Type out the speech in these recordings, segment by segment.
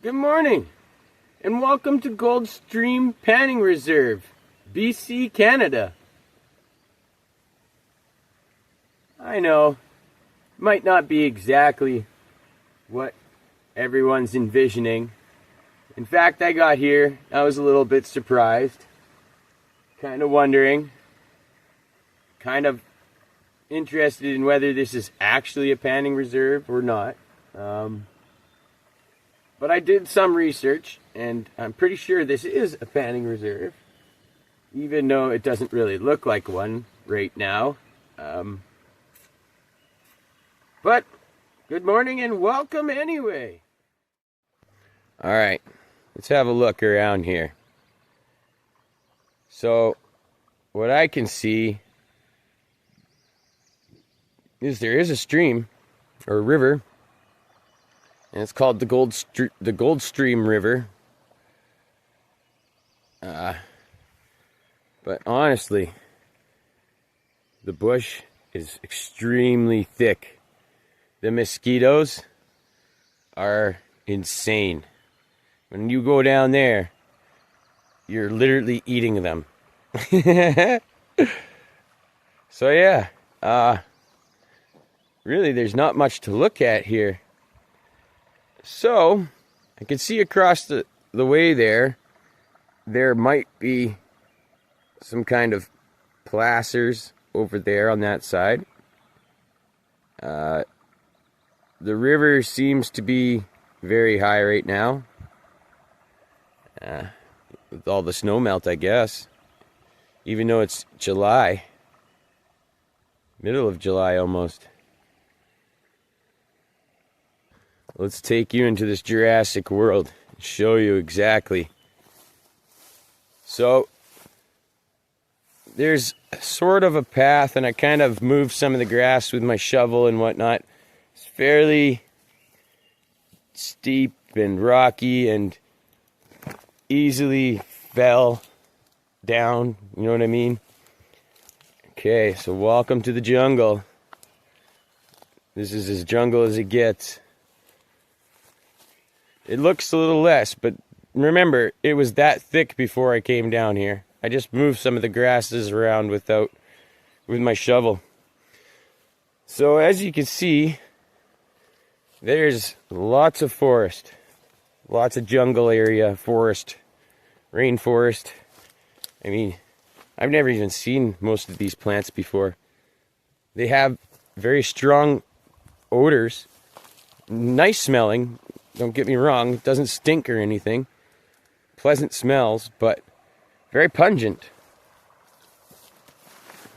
Good morning, and welcome to Goldstream Panning Reserve, BC, Canada. I know, might not be exactly what everyone's envisioning. In fact, I got here, I was a little bit surprised, kind of wondering, kind of interested in whether this is actually a panning reserve or not. But I did some research, and I'm pretty sure this is a panning reserve, even though it doesn't really look like one right now. But good morning and welcome anyway. All right, let's have a look around here. So, what I can see is there is a stream or a river, and it's called the Goldstream River. But honestly, the bush is extremely thick. The mosquitoes are insane. When you go down there, you're literally eating them. So yeah, really there's not much to look at here. So, I can see across the way there might be some kind of placers over there on that side. The river seems to be very high right now. With all the snow melt, I guess. Even though it's July. Middle of July almost. Let's take you into this Jurassic world and show you exactly. So, there's sort of a path, and I kind of moved some of the grass with my shovel and whatnot. It's fairly steep and rocky and easily fell down, you know what I mean? Okay, so welcome to the jungle. This is as jungle as it gets. It looks a little less, but remember, it was that thick before I came down here. I just moved some of the grasses around with my shovel. So as you can see, there's lots of forest. Lots of jungle area, forest, rainforest. I mean, I've never even seen most of these plants before. They have very strong odors, nice smelling. Don't get me wrong, it doesn't stink or anything. Pleasant smells, but very pungent.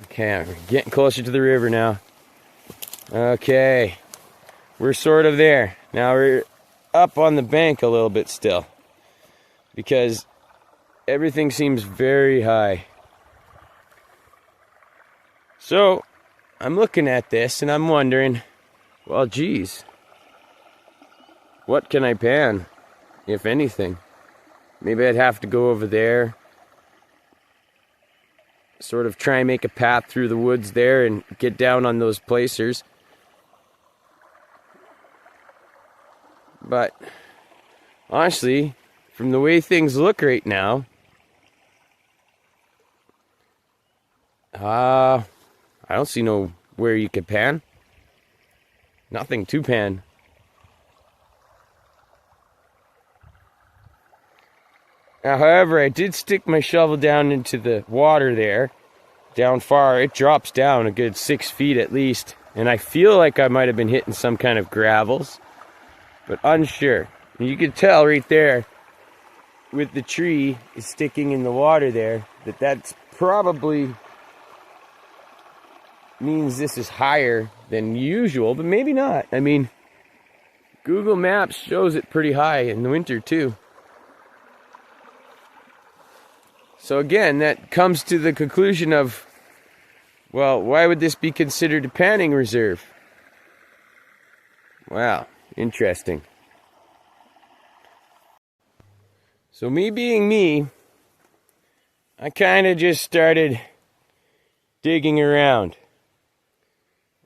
Okay, we're getting closer to the river now. Okay, we're sort of there. Now we're up on the bank a little bit still, because everything seems very high. So, I'm looking at this and I'm wondering, well, geez, what can I pan, if anything? Maybe I'd have to go over there, sort of try and make a path through the woods there and get down on those placers. But honestly, from the way things look right now, I don't see where you could pan. Nothing to pan. Now, however, I did stick my shovel down into the water there, down far. It drops down a good 6 feet at least, and I feel like I might have been hitting some kind of gravels, but unsure. And you can tell right there, with the tree is sticking in the water there, that's probably means this is higher than usual, but maybe not. I mean, Google Maps shows it pretty high in the winter too. So again, that comes to the conclusion of, well, why would this be considered a panning reserve? Wow, interesting. So me being me, I kind of just started digging around.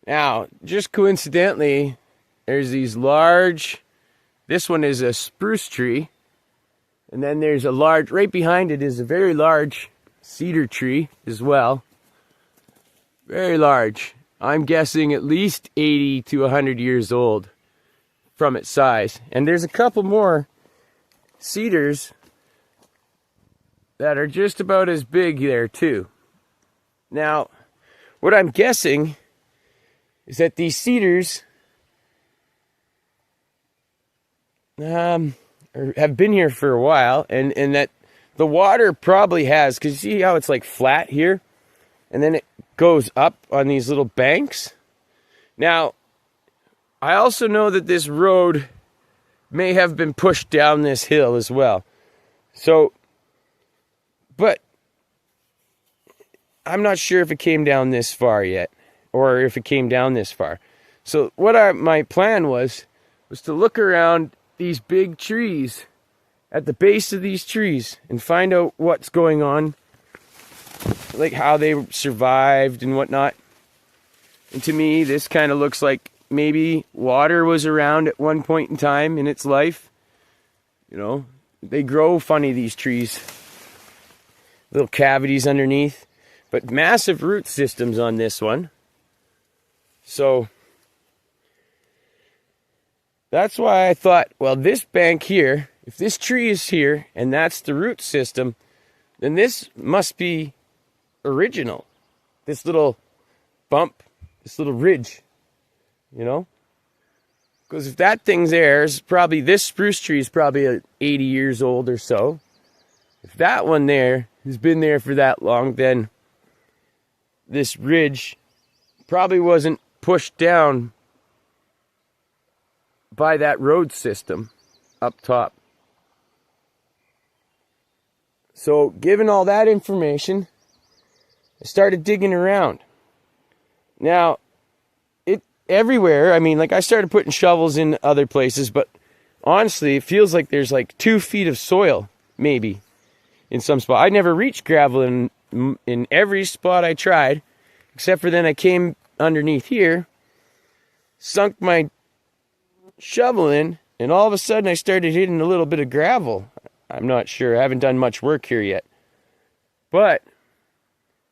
Now, just coincidentally, there's these large This one is a spruce tree. And then there's a large, right behind it is a very large cedar tree as well. Very large. I'm guessing at least 80 to 100 years old from its size. And there's a couple more cedars that are just about as big there too. Now, what I'm guessing is that these cedars have been here for a while, and that the water probably has, because you see how it's like flat here, and then it goes up on these little banks. Now, I also know that this road may have been pushed down this hill as well. So, but I'm not sure if it came down this far yet, or if it came down this far. So what my plan was to look around these big trees, at the base of these trees, and find out what's going on, like how they survived and whatnot. And to me, this kind of looks like maybe water was around at one point in time in its life. You know, they grow funny, these trees. Little cavities underneath, but massive root systems on this one. So that's why I thought, well, this bank here, if this tree is here and that's the root system, then this must be original. This little bump, this little ridge, you know? Because if that thing's there, it's probably, this spruce tree is probably 80 years old or so. If that one there has been there for that long, then this ridge probably wasn't pushed down by that road system up top. So, given all that information, I started digging around. Now, everywhere, I mean, like, I started putting shovels in other places, but honestly, it feels like there's like 2 feet of soil, maybe, in some spot. I never reached gravel in every spot I tried, except for then I came underneath here, sunk my shovel in, and all of a sudden I started hitting a little bit of gravel. I'm not sure. I haven't done much work here yet. But,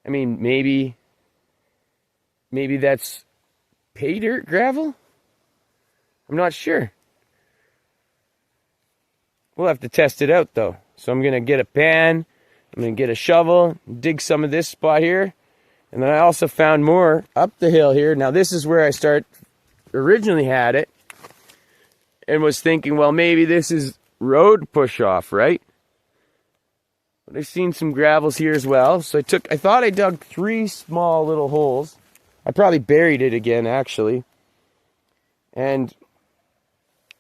I mean, maybe that's pay dirt gravel? I'm not sure. We'll have to test it out, though. So I'm going to get a pan, I'm going to get a shovel, dig some of this spot here, and then I also found more up the hill here. Now, this is where I originally had it, and was thinking, well, maybe this is road push-off, right? But I've seen some gravels here as well. So I thought I dug 3 small little holes. I probably buried it again, actually. And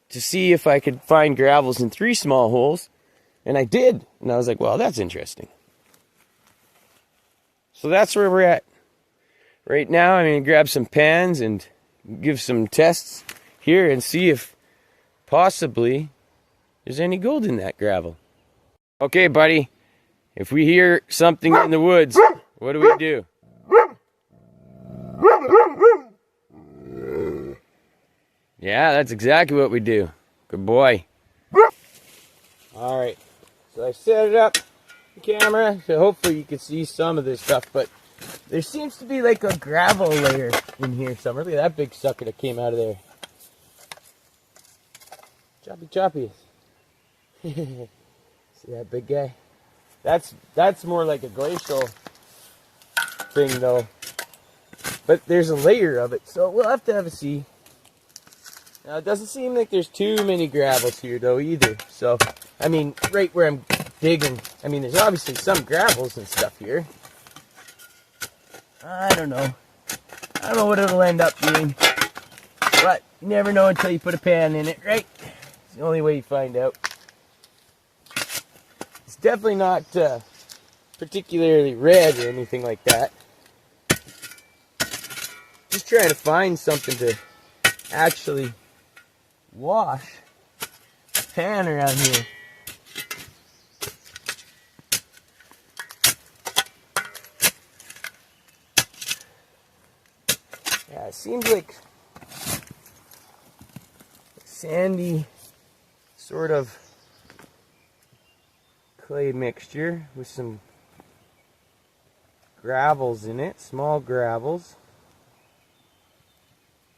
to see if I could find gravels in 3 small holes. And I did. And I was like, well, that's interesting. So that's where we're at. Right now, I'm going to grab some pans and give some tests here and see if possibly there's any gold in that gravel. Okay, buddy. If we hear something in the woods, what do we do? Yeah, that's exactly what we do. Good boy. Alright. So I set it up, the camera, so hopefully you can see some of this stuff, but there seems to be like a gravel layer in here somewhere. Look at that big sucker that came out of there. Choppy. See that big guy? That's more like a glacial thing, though. But there's a layer of it, so we'll have to have a see. Now, it doesn't seem like there's too many gravels here, though, either. So, I mean, right where I'm digging, I mean, there's obviously some gravels and stuff here. I don't know. I don't know what it'll end up being. But you never know until you put a pan in it, right? It's the only way you find out. It's definitely not particularly red or anything like that. Just trying to find something to actually wash the pan around here. Yeah, it seems like sandy sort of clay mixture with some gravels in it, small gravels.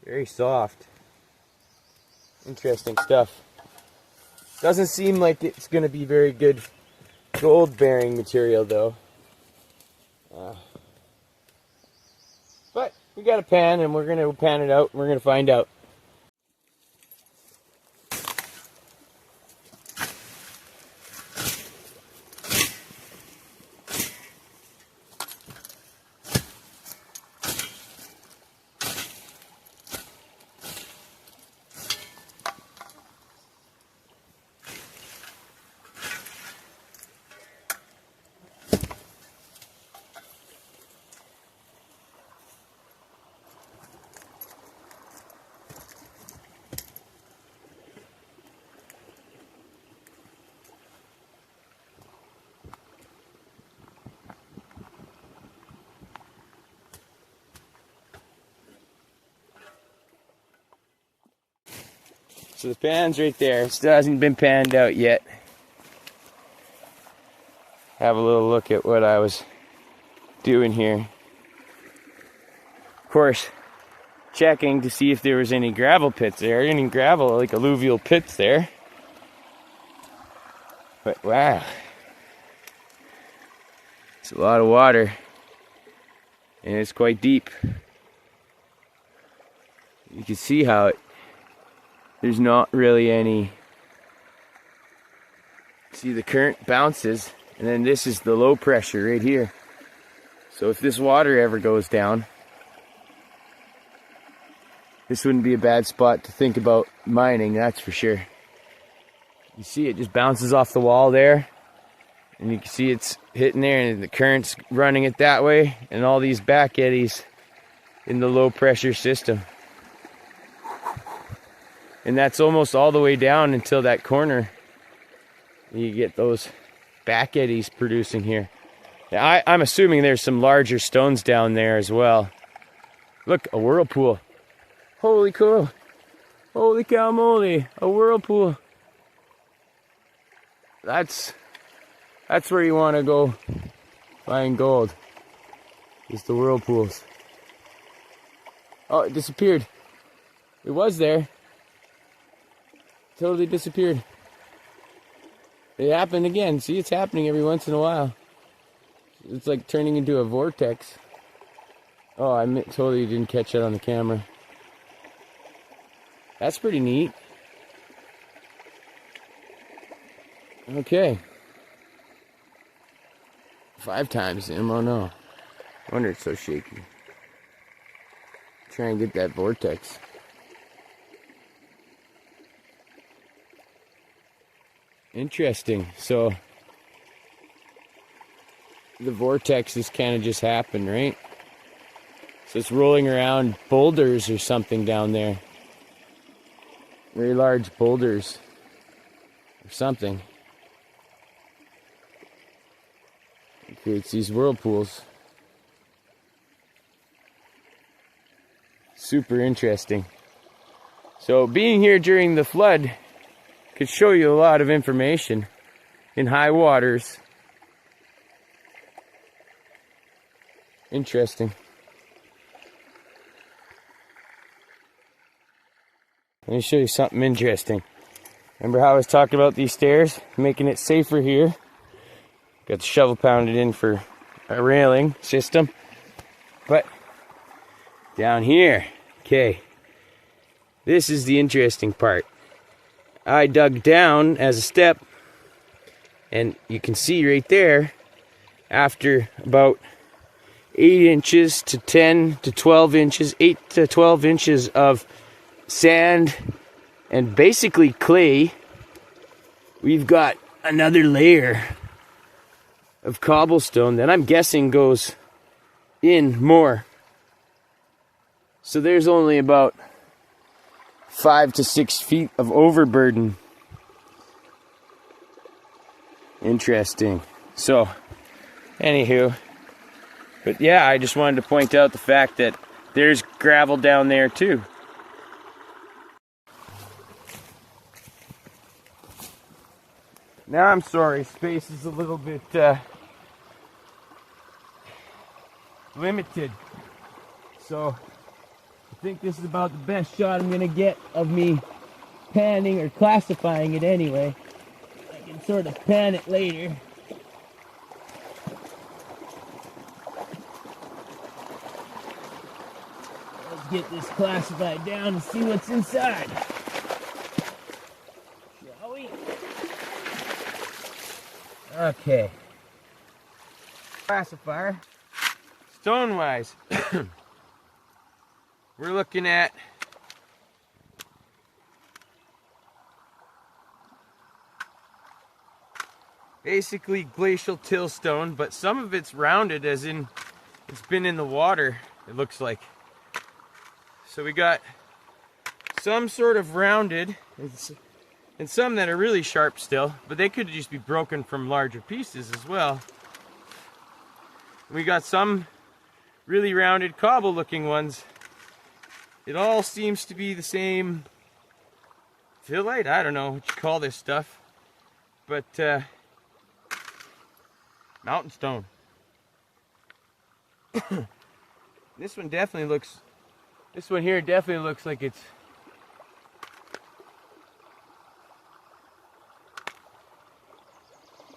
Very soft. Interesting stuff. Doesn't seem like it's going to be very good gold bearing material though. But we got a pan and we're going to pan it out and we're going to find out. So the pan's right there. It still hasn't been panned out yet. Have a little look at what I was doing here. Of course, checking to see if there was any gravel pits there. Any gravel, like alluvial pits there. But wow. It's a lot of water. And it's quite deep. You can see how there's not really any. See, the current bounces, and then this is the low pressure right here. So if this water ever goes down, this wouldn't be a bad spot to think about mining, that's for sure. You see it just bounces off the wall there, and you can see it's hitting there, and the current's running it that way, and all these back eddies in the low pressure system. And that's almost all the way down until that corner. You get those back eddies producing here. Now, I'm assuming there's some larger stones down there as well. Look, a whirlpool. Holy cow. Holy cow moly, a whirlpool. That's where you want to go find gold. Is the whirlpools. Oh, it disappeared. It was there. Totally disappeared. It happened again. See, it's happening every once in a while. It's like turning into a vortex. Oh, I totally didn't catch that on the camera. That's pretty neat. Okay. 5 times in. Oh no. I wonder it's so shaky. Try and get that vortex. Interesting. So the vortexes kind of just happen, right? So it's rolling around boulders or something down there. Very large boulders or something. It creates these whirlpools. Super interesting. So being here during the flood could show you a lot of information in high waters. Interesting. Let me show you something interesting. Remember how I was talking about these stairs, making it safer here? Got the shovel pounded in for a railing system. But down here, okay, this is the interesting part. I dug down as a step, and you can see right there, after about 8 inches to 10 to 12 inches, 8 to 12 inches of sand and basically clay, we've got another layer of cobblestone that I'm guessing goes in more. So there's only about 5 to 6 feet of overburden. Interesting. So, anywho, but yeah, I just wanted to point out the fact that there's gravel down there too. Now I'm sorry, space is a little bit limited. So I think this is about the best shot I'm gonna get of me panning or classifying it anyway. I can sort of pan it later. Let's get this classified down and see what's inside. Shall we? Okay. Classifier. Stone-wise, we're looking at basically glacial till stone, but some of it's rounded, as in it's been in the water, it looks like. So we got some sort of rounded, and some that are really sharp still, but they could just be broken from larger pieces as well. We got some really rounded cobble looking ones. It all seems to be the same phyllite. I don't know what you call this stuff, but mountain stone. This one definitely looks, this one here definitely looks like it's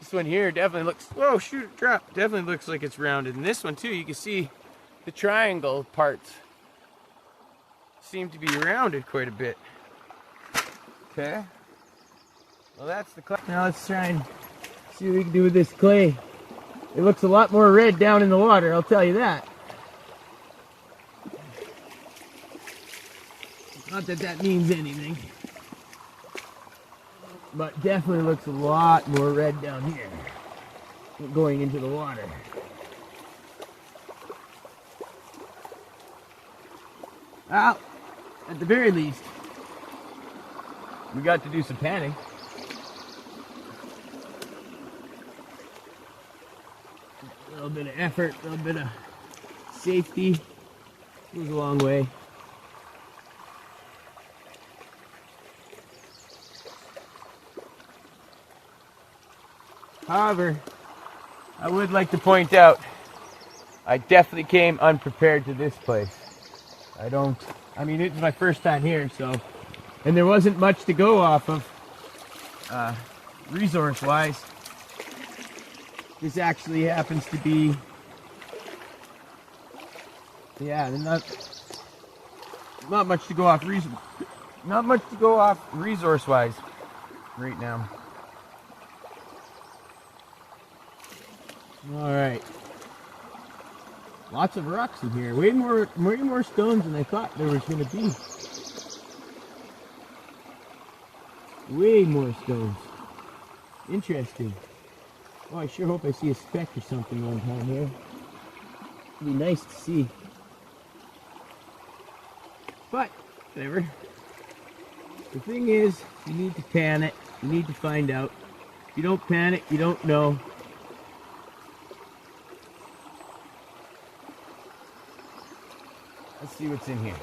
this one here definitely looks, whoa, shoot, it dropped. Definitely looks like it's rounded. And this one too, you can see the triangle parts seem to be rounded quite a bit. Okay. Well, that's the clay. Now let's try and see what we can do with this clay. It looks a lot more red down in the water, I'll tell you that. Not that that means anything, but definitely looks a lot more red down here going into the water. Well, at the very least, we got to do some panning. A little bit of effort, a little bit of safety goes a long way. However, I would like to point out, I definitely came unprepared to this place. I mean, it's my first time here, so, and there wasn't much to go off of, resource-wise. This actually happens to be, yeah, not much to go off resource-wise right now. All right. Lots of rocks in here. Way more stones than I thought there was going to be. Way more stones. Interesting. Oh, I sure hope I see a speck or something one time here. It'd be nice to see. But, whatever. The thing is, you need to pan it. You need to find out. If you don't pan it, you don't know. Let's see what's in here.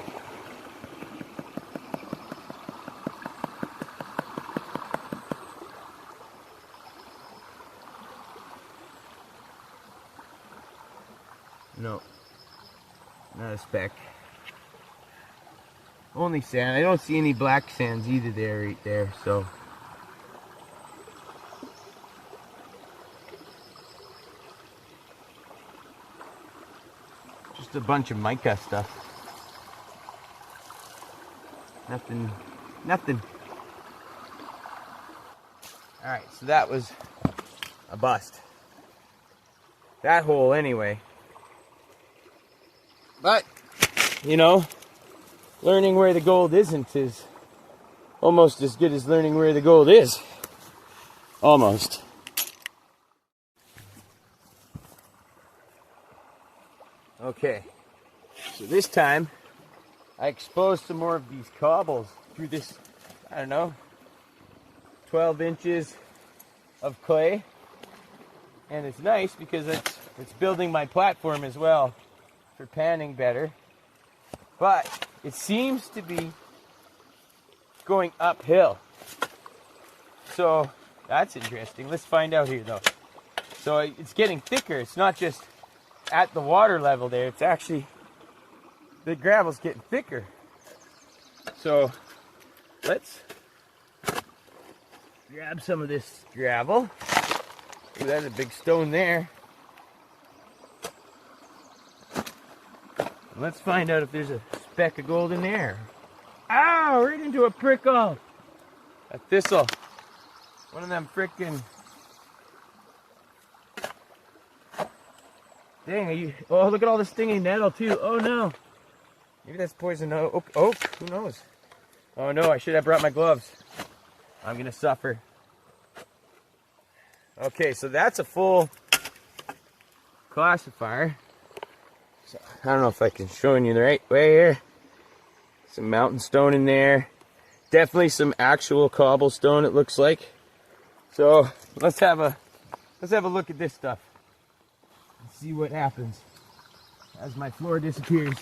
No, not a speck. Only sand. I don't see any black sands either there, right there, so. Just a bunch of mica stuff. Nothing. Alright, so that was a bust. That hole anyway. But, you know, learning where the gold isn't is almost as good as learning where the gold is. Almost. Okay, so this time I exposed some more of these cobbles through this, I don't know, 12 inches of clay. And it's nice because it's building my platform as well for panning better. But it seems to be going uphill. So That's interesting. Let's find out here, though. So it's getting thicker. It's not just at the water level there. It's actually, the gravel's getting thicker. So let's grab some of this gravel. Ooh, that's a big stone there. Let's find out if there's a speck of gold in there. Ow! Right into a prickle. A thistle. One of them frickin'. Dang, are you? Oh, look at all the stinging nettle too. Oh no. Maybe that's poison oak. Who knows? Oh no, I should have brought my gloves. I'm gonna suffer. Okay, so that's a full classifier. So, I don't know if I can show you the right way here. Some mountain stone in there. Definitely some actual cobblestone, it looks like. So let's have a look at this stuff and see what happens as my floor disappears.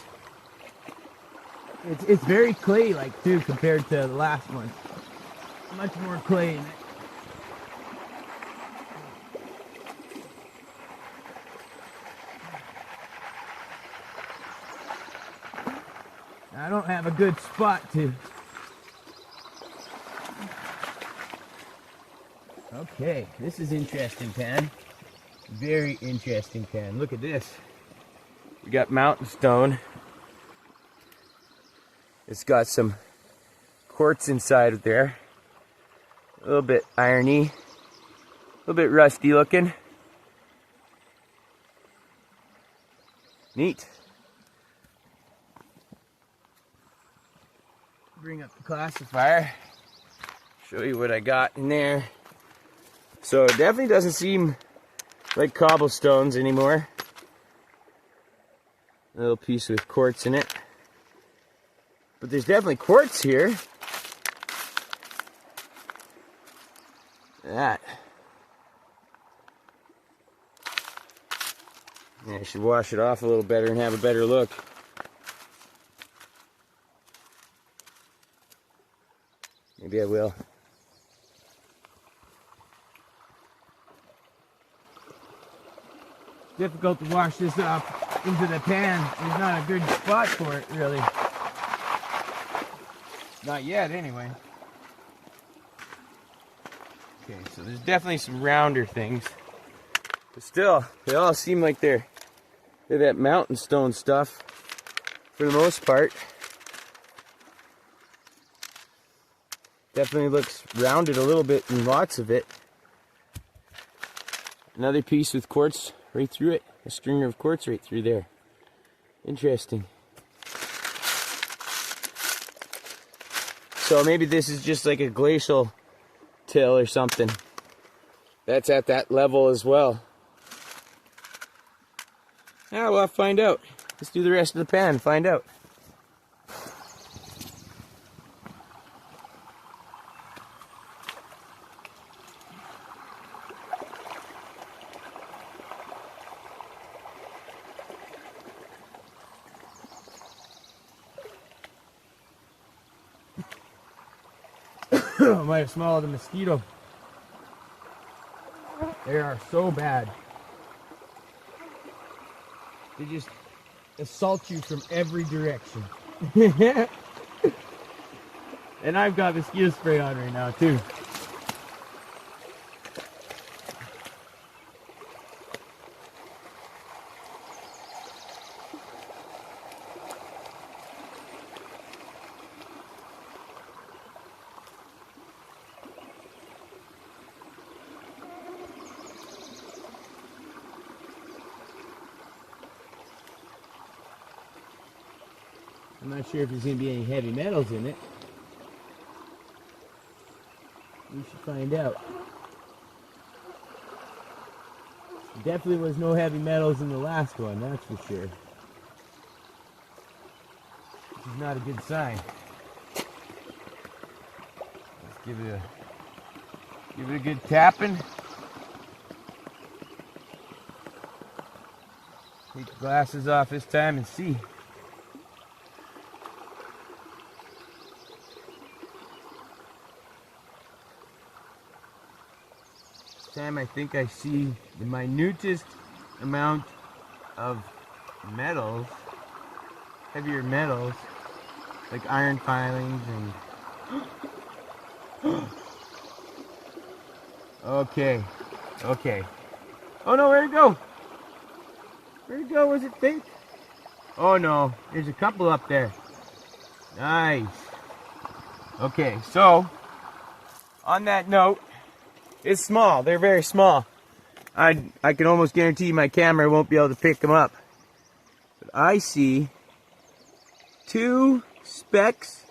It's very clay-like too compared to the last one. Much more clay in it. I don't have a good spot to. Okay, this is interesting, Pan. Very interesting, Pan. Look at this. We got mountain stone. It's got some quartz inside of there. A little bit irony. A little bit rusty looking. Neat. Bring up the classifier. Show you what I got in there. So it definitely doesn't seem like cobblestones anymore. A little piece with quartz in it. But there's definitely quartz here. That. Yeah, I should wash it off a little better and have a better look. Maybe I will. Difficult to wash this off into the pan. There's not a good spot for it, really. Not yet, anyway. Okay, so there's definitely some rounder things. But still, they all seem like they're that mountain stone stuff for the most part. Definitely looks rounded a little bit in lots of it. Another piece with quartz right through it. A stringer of quartz right through there. Interesting. So maybe this is just like a glacial till or something. That's at that level as well. Yeah, we'll have to find out. Let's do the rest of the pan and find out. I might have smelled a mosquito. They are so bad. They just assault you from every direction. And I've got mosquito spray on right now too. I'm not sure if there's going to be any heavy metals in it. We should find out. Definitely was no heavy metals in the last one, that's for sure. Which is not a good sign. Let's give it a good tapping. Take the glasses off this time and see. time I think I see the minutest amount of metals, heavier metals, like iron filings and... Okay. Oh no, where'd it go? Where'd it go? Was it fake? Oh no, there's a couple up there. Nice. Okay, so, on that note, it's small. They're very small. I can almost guarantee my camera won't be able to pick them up. But I see 2 specks,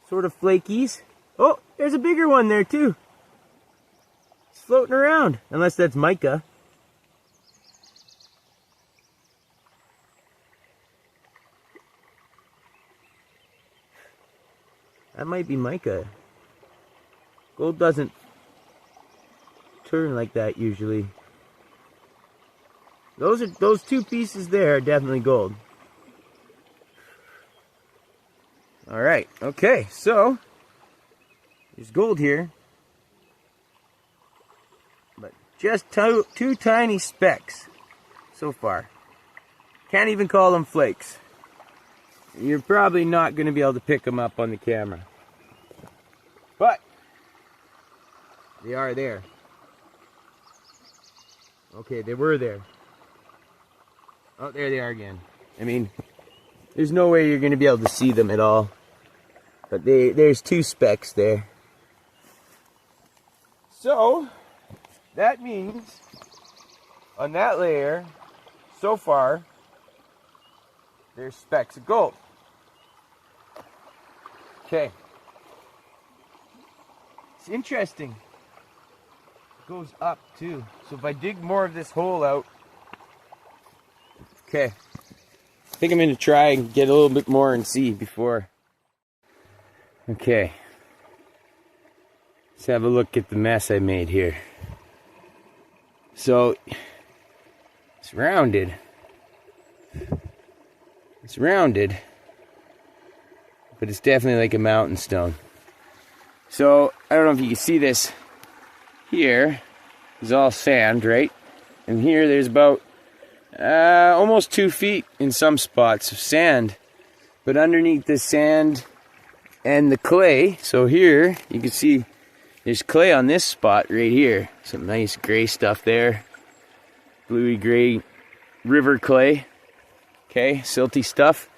sort of flakies. Oh, there's a bigger one there too. It's floating around, unless that's mica. That might be mica. Gold doesn't turn like that usually. Those 2 pieces there are definitely gold. All right. Okay. So there's gold here, but just two tiny specks so far. Can't even call them flakes. You're probably not going to be able to pick them up on the camera, but they are there. Okay, they were there. Oh, there they are again. I mean, there's no way you're going to be able to see them at all. But there's 2 specks there. So, that means on that layer, so far, there's specks of gold. Okay. It's interesting. It goes up too. So if I dig more of this hole out, okay. I think I'm going to try and get a little bit more and see before. Okay. Let's have a look at the mess I made here. So, it's rounded. It's rounded, but it's definitely like a mountain stone. So, I don't know if you can see this. Here is all sand, right? And here there's about almost 2 feet in some spots of sand. But underneath the sand and the clay, so here you can see there's clay on this spot right here. Some nice gray stuff there. Bluey gray river clay. Okay, silty stuff.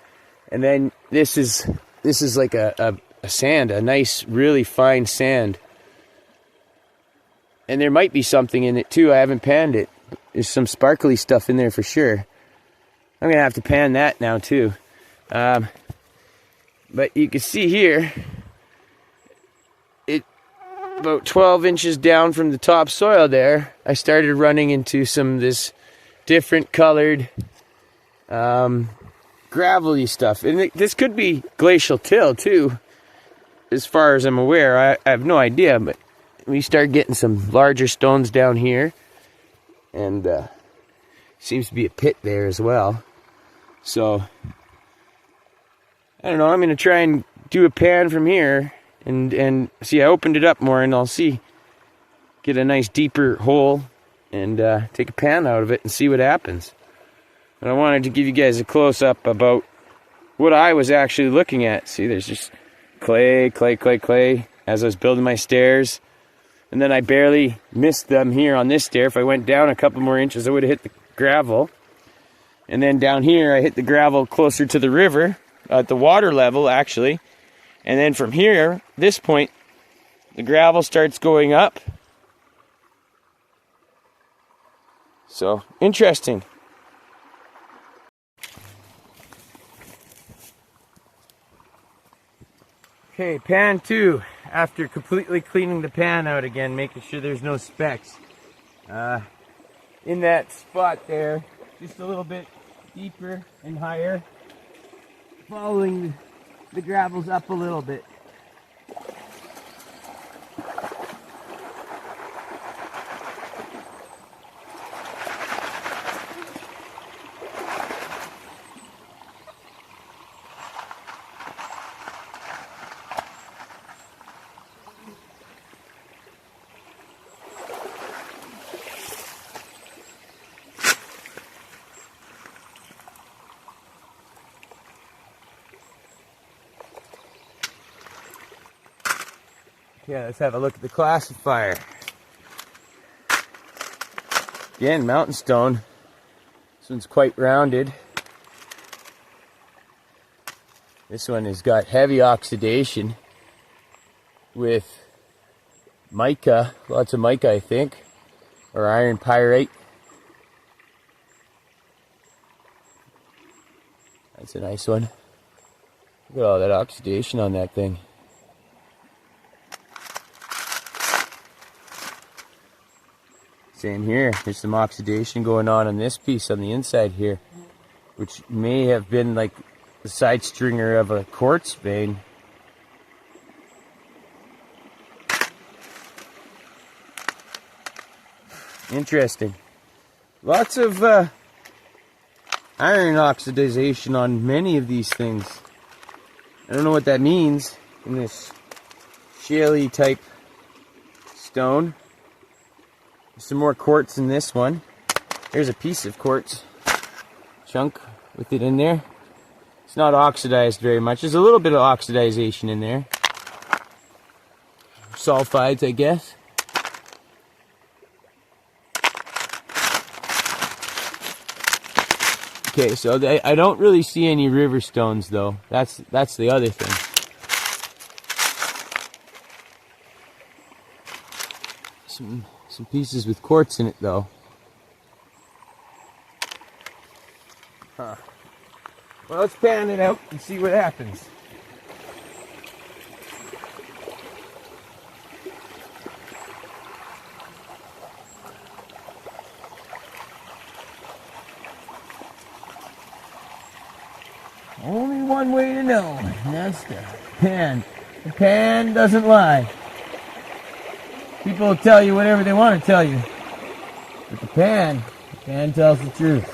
And then this is like a sand, a nice, really fine sand. And there might be something in it too. I haven't panned it. There's some sparkly stuff in there for sure. I'm gonna have to pan that now too. But you can see here, it about 12 inches down from the top soil there, I started running into some of this different colored gravelly stuff. And this could be glacial till too, as far as I'm aware. I have no idea, but we start getting some larger stones down here, and seems to be a pit there as well. So I don't know, I'm gonna try and do a pan from here and see. I opened it up more, and I'll get a nice deeper hole and take a pan out of it and see what happens. But I wanted to give you guys a close-up about what I was actually looking at. See, there's just clay as I was building my stairs. And then I barely missed them here on this stair. If I went down a couple more inches, I would have hit the gravel. And then down here, I hit the gravel closer to the river, at the water level, actually. And then from here, this point, the gravel starts going up. So, interesting. Okay, pan 2. After completely cleaning the pan out again, making sure there's no specks. In that spot there, just a little bit deeper and higher, following the gravels up a little bit. Yeah, let's have a look at the classifier. Again, mountain stone. This one's quite rounded. This one has got heavy oxidation with mica, lots of mica I think, or iron pyrite. That's a nice one. Look at all that oxidation on that thing. Same here. There's some oxidation going on this piece on the inside here, which may have been like the side stringer of a quartz vein. Interesting. Lots of iron oxidation on many of these things. I don't know what that means in this shaly type stone. There's some more quartz in this one. There's a piece of quartz chunk with it in there. It's not oxidized very much. There's a little bit of oxidization in there. Sulfides, I guess. Okay, so I don't really see any river stones though. That's the other thing. Some pieces with quartz in it though. Huh. Well, let's pan it out and see what happens. Only one way to know, and that's the pan. The pan doesn't lie. People will tell you whatever they want to tell you. But the pan tells the truth.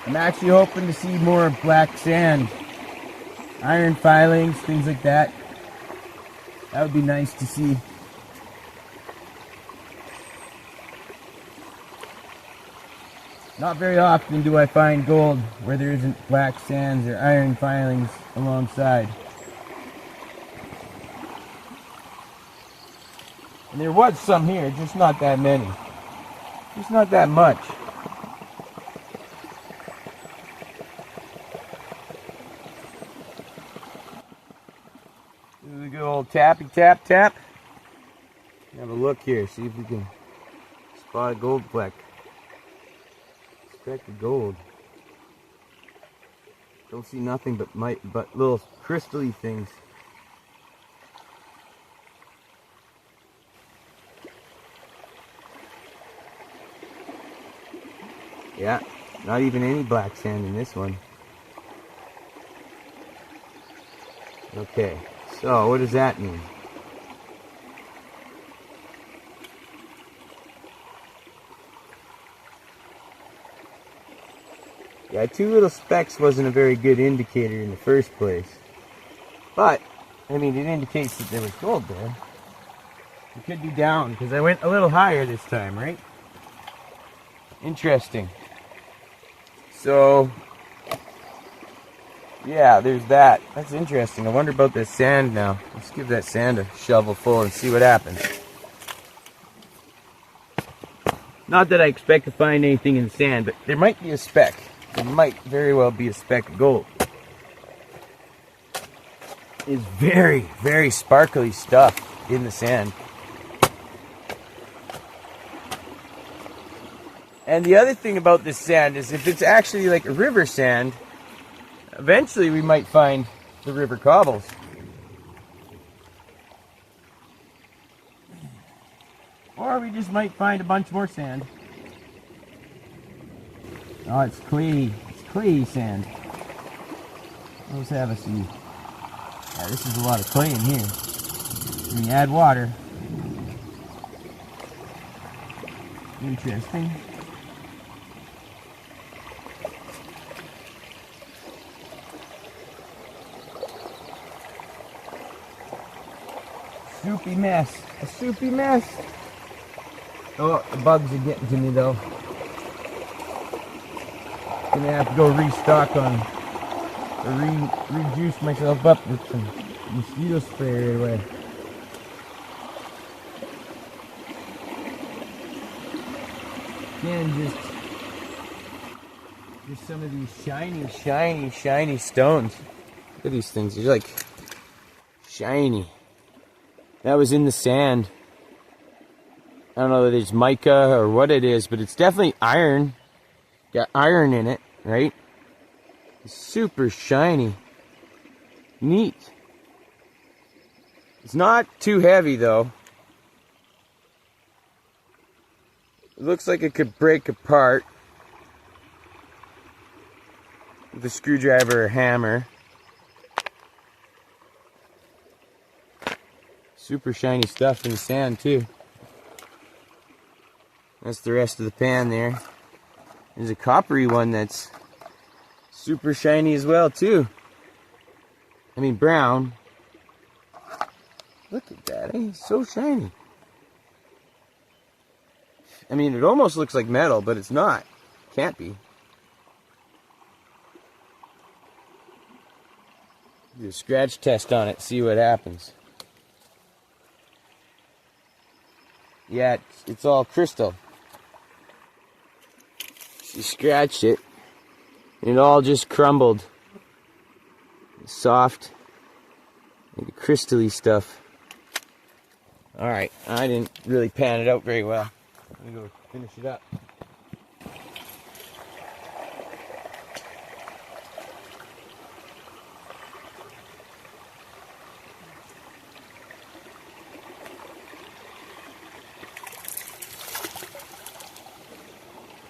I'm actually hoping to see more black sand, iron filings, things like that. That would be nice to see. Not very often do I find gold where there isn't black sands or iron filings alongside. And there was some here, just not that many. Just not that much. Do a good old tappy tap tap. Have a look here, see if we can spot a gold fleck. Speck of gold. Don't see nothing but little crystally things. Yeah, not even any black sand in this one. Okay, so what does that mean? Yeah, two little specks wasn't a very good indicator in the first place. But, I mean, it indicates that there was gold there. It could be down, because I went a little higher this time, right? Interesting. So, yeah, there's that. That's interesting. I wonder about this sand now. Let's give that sand a shovel full and see what happens. Not that I expect to find anything in sand, but there might be a speck. There might very well be a speck of gold. It's very, very sparkly stuff in the sand. And the other thing about this sand is if it's actually like a river sand, eventually we might find the river cobbles. Or we just might find a bunch more sand. Oh, it's clay. It's clay sand. Let's have a see. Yeah, this is a lot of clay in here. When you add water, Interesting. Soupy mess. A soupy mess. Oh, the bugs are getting to me though. Gonna have to go restock on, or rejuice myself up with some mosquito spray right away. Again, just some of these shiny stones. Look at these things. They're like shiny. That was in the sand. I don't know whether it's mica or what it is, but it's definitely iron. Got iron in it, right? It's super shiny. Neat. It's not too heavy though. It looks like it could break apart with a screwdriver or hammer. Super shiny stuff in the sand too. That's the rest of the pan there. There's a coppery one that's super shiny as well too. I mean brown. Look at that, eh? It's so shiny. I mean, it almost looks like metal, but it's not. Can't be. Do a scratch test on it, see what happens. Yeah, it's all crystal. You scratched it, and it all just crumbled. Soft, like crystally stuff. Alright, I didn't really pan it out very well. Let me go finish it up.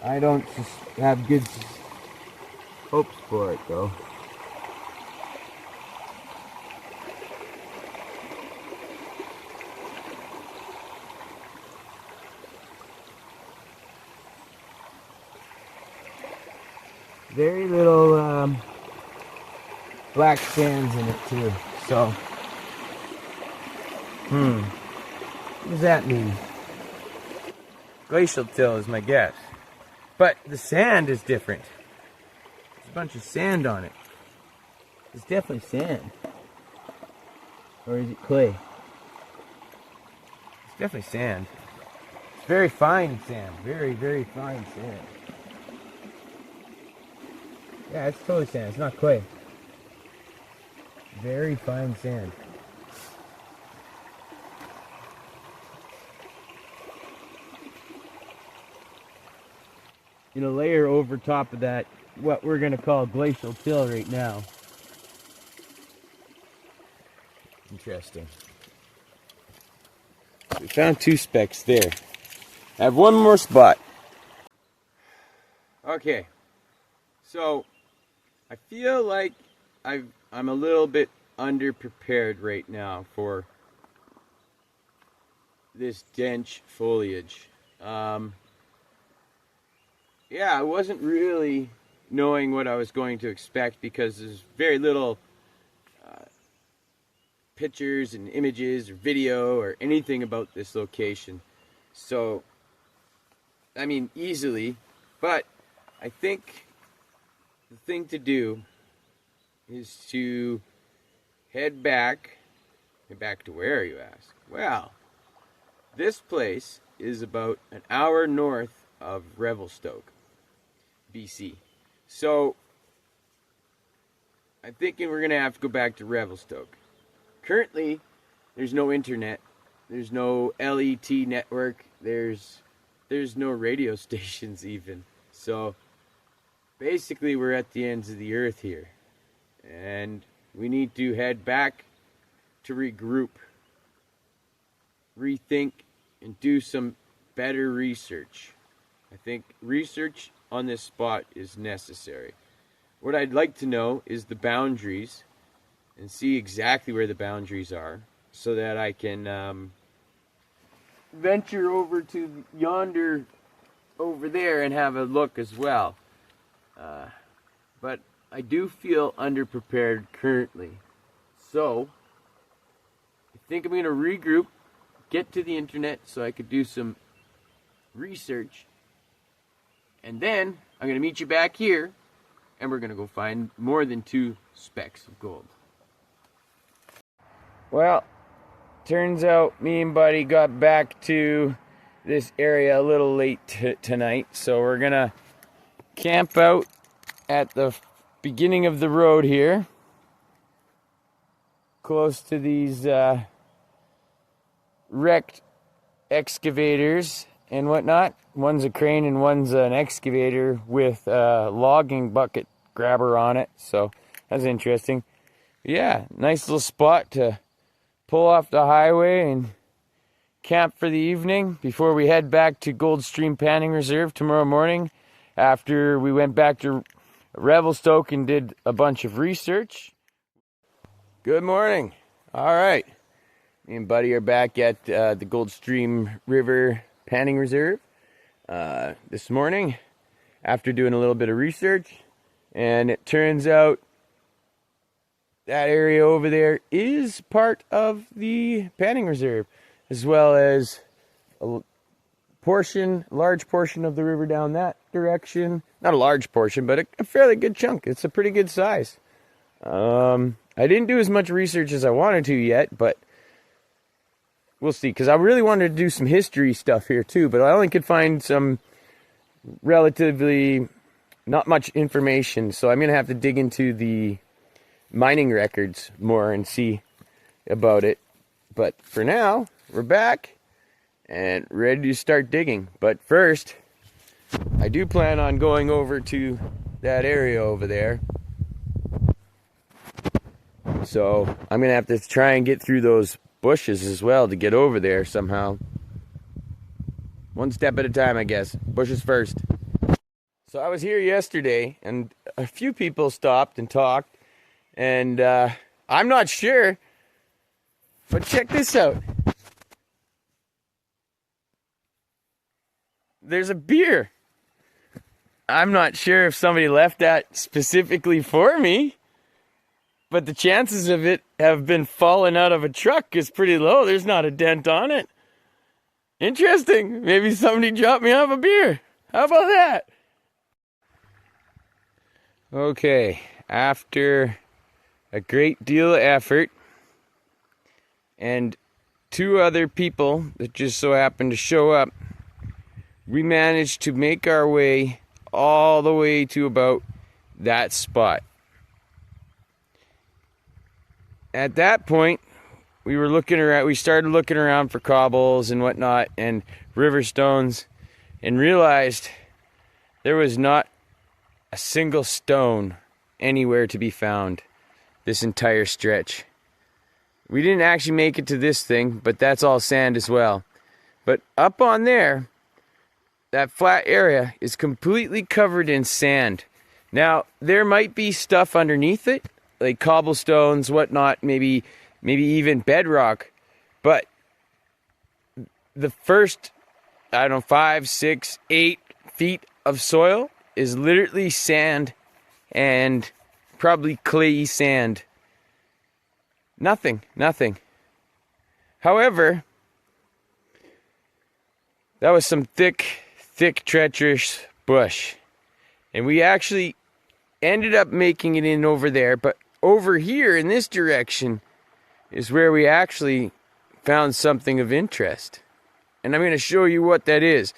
I don't just have good hopes for it though. Very little black sands in it too, so what does that mean? Glacial till is my guess. But the sand is different. There's a bunch of sand on it. It's definitely sand. Or is it clay? It's definitely sand. It's very fine sand. Very, very fine sand. Yeah, it's totally sand. It's not clay. Very fine sand. You know, layer over top of that what we're going to call glacial till right now. Interesting. We found 2 specks there. I have one more spot. Okay, so I feel like I'm a little bit underprepared right now for this dense foliage. Yeah, I wasn't really knowing what I was going to expect because there's very little pictures and images or video or anything about this location. So, I mean, easily, but I think the thing to do is to head back. Head back to where, you ask? Well, this place is about an hour north of Revelstoke, BC. So, I'm thinking we're going to have to go back to Revelstoke. Currently, there's no internet. There's no LET network. There's no radio stations even. So, basically, we're at the ends of the earth here. And we need to head back to regroup, rethink, and do some better research. I think research on this spot is necessary. What I'd like to know is the boundaries and see exactly where the boundaries are so that I can venture over to yonder over there and have a look as well. But I do feel underprepared currently. So, I think I'm going to regroup, get to the internet so I could do some research, and then I'm going to meet you back here, and we're going to go find more than 2 specks of gold. Well, turns out me and Buddy got back to this area a little late tonight, so we're going to camp out at the beginning of the road here, close to these wrecked excavators and whatnot. One's a crane and one's an excavator with a logging bucket grabber on it, so that's interesting. Yeah, nice little spot to pull off the highway and camp for the evening before we head back to Goldstream Panning Reserve tomorrow morning, after we went back to Revelstoke and did a bunch of research. Good morning. All right. Me and Buddy are back at the Goldstream River Panning Reserve this morning after doing a little bit of research. And it turns out that area over there is part of the panning reserve, as well as a large portion of the river down that direction. Not a large portion, but a fairly good chunk. It's a pretty good size. I didn't do as much research as I wanted to yet, but we'll see. Because I really wanted to do some history stuff here too, but I only could find some relatively not much information. So I'm going to have to dig into the mining records more and see about it. But for now, we're back and ready to start digging. But first, I do plan on going over to that area over there. So I'm going to have to try and get through those bushes as well to get over there somehow. One step at a time, I guess. Bushes first. So I was here yesterday and a few people stopped and talked, and I'm not sure, but check this out. There's a beer. I'm not sure if somebody left that specifically for me, but the chances of it have been falling out of a truck is pretty low. There's not a dent on it. Interesting. Maybe somebody dropped me off a beer. How about that? Okay, after a great deal of effort and 2 other people that just so happened to show up, we managed to make our way all the way to about that spot. At that point, we started looking around for cobbles and whatnot and river stones, and realized there was not a single stone anywhere to be found this entire stretch. We didn't actually make it to this thing, but that's all sand as well. But up on there, that flat area is completely covered in sand. Now, there might be stuff underneath it, like cobblestones, whatnot, maybe even bedrock. But the first, 5, 6, 8 feet of soil is literally sand, and probably clayey sand. Nothing. However, that was some thick, treacherous bush. And we actually ended up making it in over there, but over here in this direction is where we actually found something of interest. And I'm going to show you what that is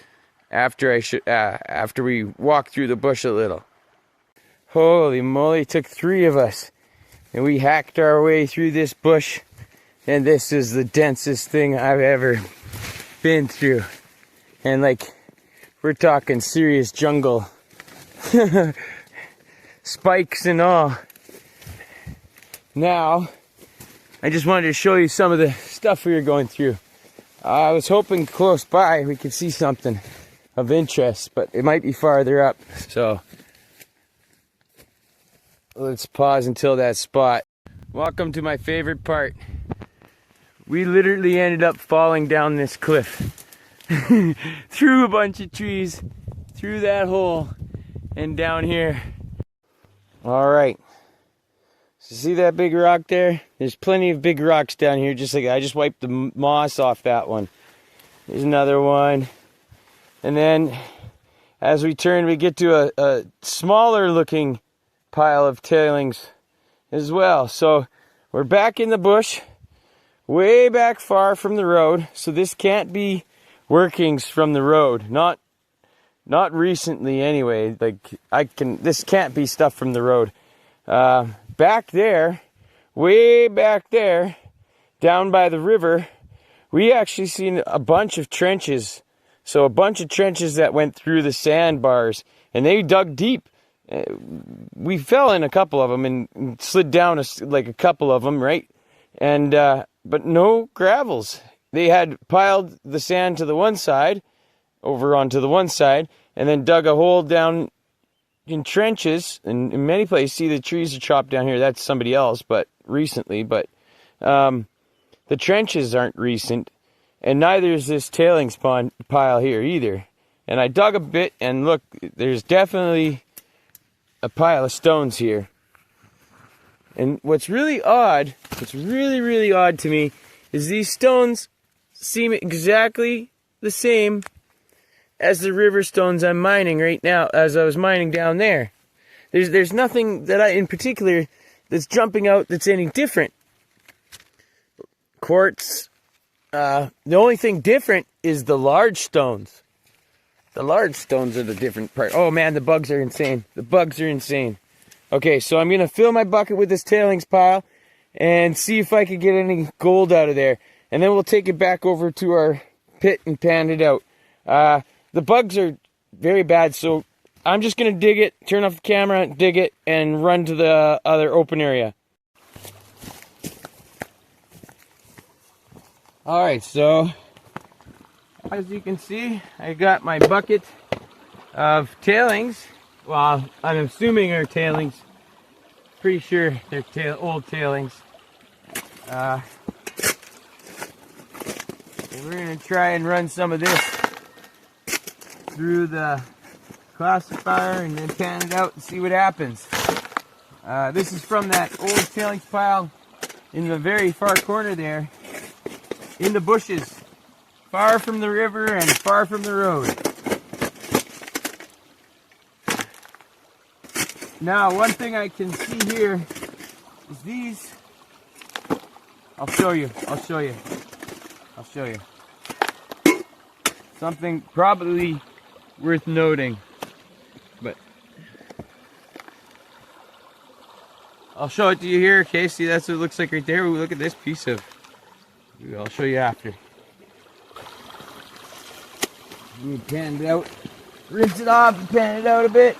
after we walk through the bush a little. Holy moly, it took 3 of us, and we hacked our way through this bush, and this is the densest thing I've ever been through. And we're talking serious jungle. Spikes and all. Now, I just wanted to show you some of the stuff we were going through. I was hoping close by we could see something of interest, but it might be farther up. So let's pause until that spot. Welcome to my favorite part. We literally ended up falling down this cliff through a bunch of trees through that hole and down here. All right. So see that big rock there? There's plenty of big rocks down here. Just like I just wiped the moss off that one. There's another one. And then as we turn, we get to a smaller looking pile of tailings as well. So we're back in the bush, way back far from the road. So this can't be workings from the road. Not recently anyway. This can't be stuff from the road. Back there, way back there, down by the river, we actually seen a bunch of trenches. So a bunch of trenches that went through the sandbars, and they dug deep. We fell in a couple of them and slid down like a couple of them, right? And but no gravels. They had piled the sand to the one side, over onto the one side, and then dug a hole down in trenches. And in many places, see the trees are chopped down here. That's somebody else, but recently. But the trenches aren't recent. And neither is this tailings pile here either. And I dug a bit, and look, there's definitely a pile of stones here. And what's really odd, what's really, really odd to me, is these stones seem exactly the same as the river stones I'm mining right now, as I was mining down there. There's nothing that in particular that's jumping out that's any different. Quartz. The only thing different is the large stones. The large stones are the different part. Oh man, the bugs are insane. The bugs are insane. Okay, so I'm going to fill my bucket with this tailings pile and see if I can get any gold out of there. And then we'll take it back over to our pit and pan it out. The bugs are very bad, so I'm just going to dig it, turn off the camera, dig it, and run to the other open area. Alright, so as you can see, I got my bucket of tailings. Well, I'm assuming they're tailings. Pretty sure they're old tailings. We're going to try and run some of this through the classifier and then pan it out and see what happens. This is from that old tailings pile in the very far corner there. In the bushes, far from the river and far from the road. Now, one thing I can see here is these. I'll show you. Something probably worth noting, but I'll show it to you here. Okay, see, that's what it looks like right there. Ooh, look at this piece of. I'll show you after. You pan it out, rinse it off, and pan it out a bit.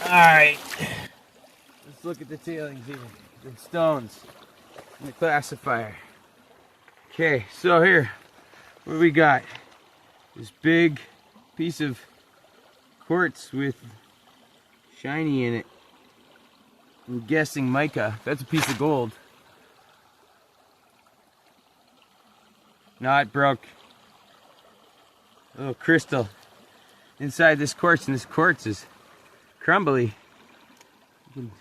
Alright, let's look at the tailings here, the stones, and the classifier. Okay, so here, what do we got? This big piece of quartz with shiny in it. I'm guessing mica. That's a piece of gold. No, it broke. A little crystal inside this quartz, and this quartz is crumbly. You can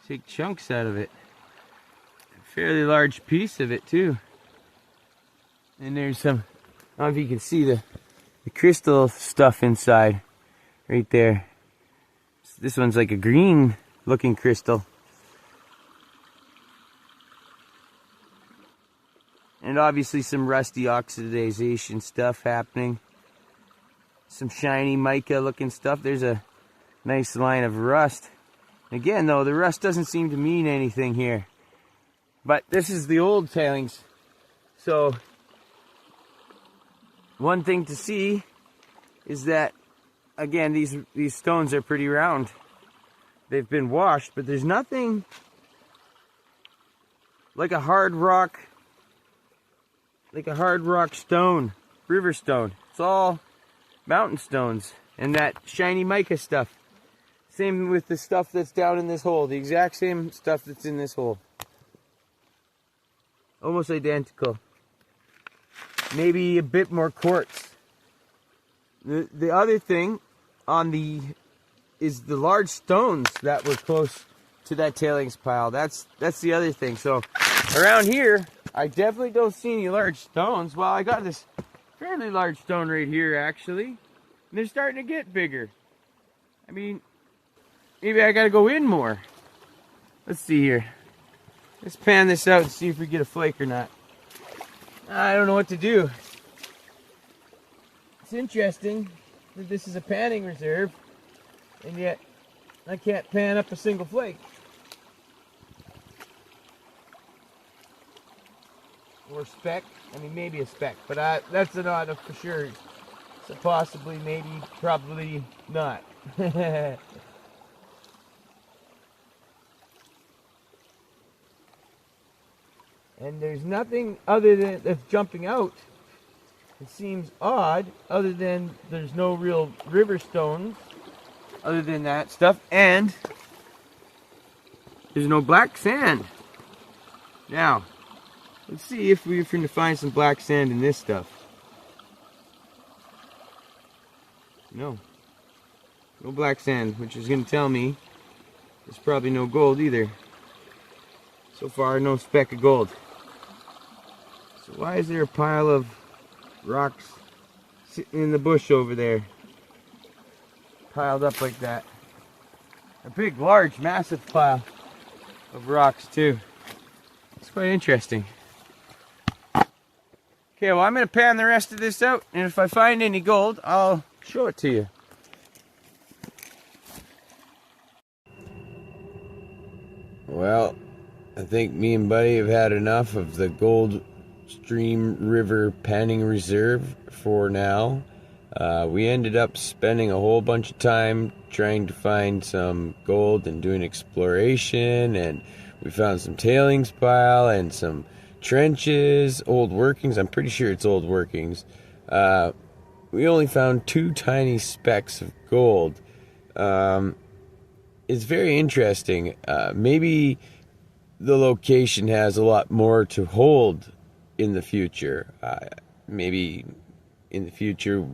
take chunks out of it. A fairly large piece of it too. And there's some, I don't know if you can see the crystal stuff inside right there. This one's like a green looking crystal. And obviously some rusty oxidization stuff happening. Some shiny mica looking stuff. There's a nice line of rust. Again though, the rust doesn't seem to mean anything here. But this is the old tailings. So one thing to see is that, again, these stones are pretty round. They've been washed, but there's nothing like a hard rock stone river stone. It's all mountain stones and that shiny mica stuff. Same with the stuff that's down in this hole. The exact same stuff that's in this hole. Almost identical. Maybe a bit more quartz. The other thing on the is the large stones that were close to that tailings pile. That's the other thing. So around here, I definitely don't see any large stones. Well, I got this fairly large stone right here, actually. And they're starting to get bigger. I mean, maybe I gotta go in more. Let's see here. Let's pan this out and see if we get a flake or not. I don't know what to do. It's interesting that this is a panning reserve, and yet I can't pan up a single flake. Or speck. I mean, maybe a speck, but that's not a for sure. So possibly, maybe, probably not. And there's nothing other than that's jumping out. It seems odd, other than there's no real river stones, other than that stuff, and there's no black sand. Now, let's see if we can find some black sand in this stuff. No black sand, which is going to tell me there's probably no gold either. So far, no speck of gold. So why is there a pile of rocks sitting in the bush over there? Piled up like that. A big, large, massive pile of rocks too. It's quite interesting. Okay, well, I'm going to pan the rest of this out, and if I find any gold, I'll show it to you. Well, I think me and Buddy have had enough of the Goldstream River Panning Reserve for now. We ended up spending a whole bunch of time trying to find some gold and doing exploration, and we found some tailings pile and some trenches, old workings. I'm pretty sure it's old workings. We only found 2 tiny specks of gold. It's very interesting. Maybe the location has a lot more to hold in the future. Maybe in the future,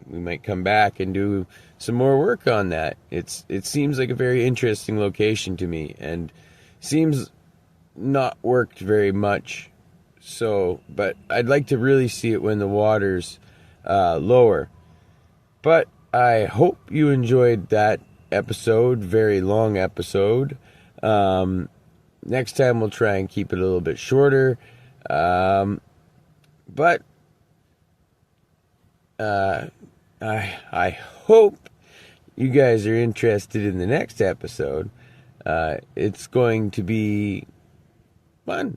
we might come back and do some more work on that. It seems like a very interesting location to me, and seems not worked very much. So, but I'd like to really see it when the water's lower. But I hope you enjoyed that episode, very long episode. Next time we'll try and keep it a little bit shorter. But I hope you guys are interested in the next episode. It's going to be fun.